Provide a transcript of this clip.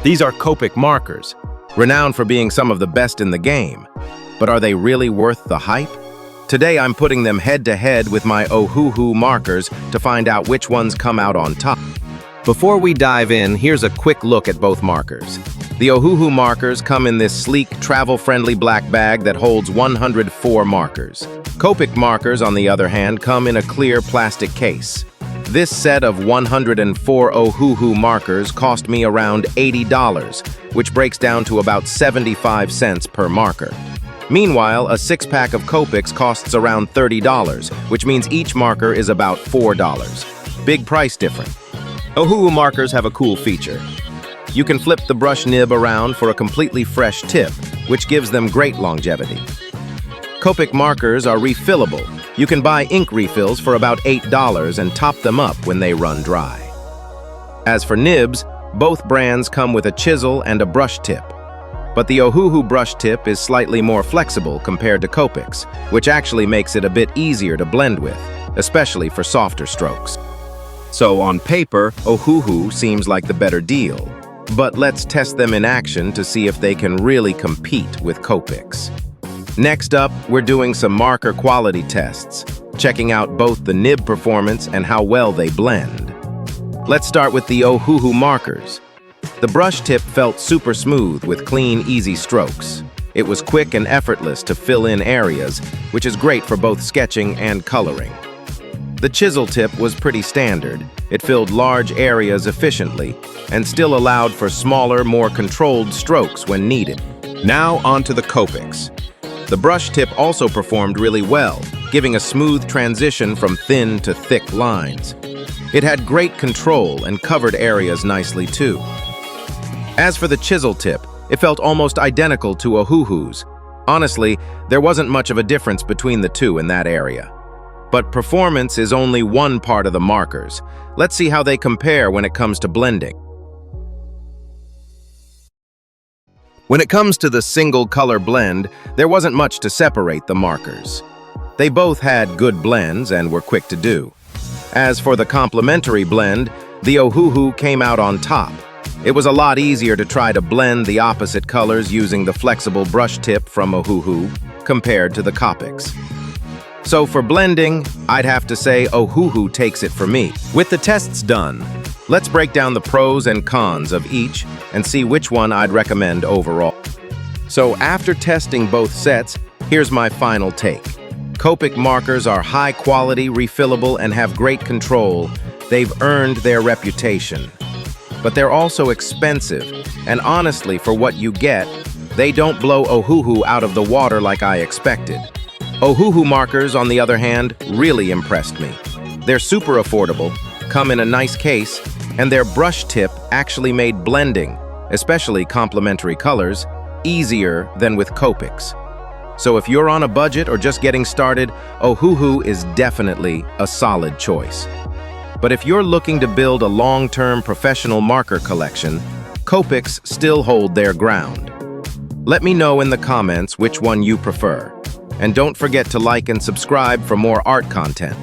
These are Copic markers, renowned for being some of the best in the game. But are they really worth the hype? Today I'm putting them head-to-head with my Ohuhu markers to find out which ones come out on top. Before we dive in, here's a quick look at both markers. The Ohuhu markers come in this sleek, travel-friendly black bag that holds 104 markers. Copic markers, on the other hand, come in a clear plastic case. This set of 104 Ohuhu markers cost me around $80, which breaks down to about 75 cents per marker. Meanwhile, a six-pack of Copics costs around $30, which means each marker is about $4. Big price difference. Ohuhu markers have a cool feature. You can flip the brush nib around for a completely fresh tip, which gives them great longevity. Copic markers are refillable. You can buy ink refills for about $8 and top them up when they run dry. As for nibs, both brands come with a chisel and a brush tip. But the Ohuhu brush tip is slightly more flexible compared to Copics, which actually makes it a bit easier to blend with, especially for softer strokes. So on paper, Ohuhu seems like the better deal. But let's test them in action to see if they can really compete with Copics. Next up, we're doing some marker quality tests, checking out both the nib performance and how well they blend. Let's start with the Ohuhu markers. The brush tip felt super smooth with clean, easy strokes. It was quick and effortless to fill in areas, which is great for both sketching and coloring. The chisel tip was pretty standard. It filled large areas efficiently and still allowed for smaller, more controlled strokes when needed. Now onto the Copics. The brush tip also performed really well, giving a smooth transition from thin to thick lines. It had great control and covered areas nicely too. As for the chisel tip, it felt almost identical to Ohuhu's. Honestly, there wasn't much of a difference between the two in that area. But performance is only one part of the markers. Let's see how they compare when it comes to blending. When it comes to the single color blend, there wasn't much to separate the markers. They both had good blends and were quick to do. As for the complementary blend, the Ohuhu came out on top. It was a lot easier to try to blend the opposite colors using the flexible brush tip from Ohuhu compared to the Copics. So for blending, I'd have to say Ohuhu takes it for me. With the tests done, let's break down the pros and cons of each and see which one I'd recommend overall. So after testing both sets, here's my final take. Copic markers are high quality, refillable, and have great control. They've earned their reputation. But they're also expensive, and honestly, for what you get, they don't blow Ohuhu out of the water like I expected. Ohuhu markers, on the other hand, really impressed me. They're super affordable, come in a nice case, and their brush tip actually made blending, especially complementary colors, easier than with Copics. So if you're on a budget or just getting started, Ohuhu is definitely a solid choice. But if you're looking to build a long-term professional marker collection, Copics still hold their ground. Let me know in the comments which one you prefer. And don't forget to like and subscribe for more art content.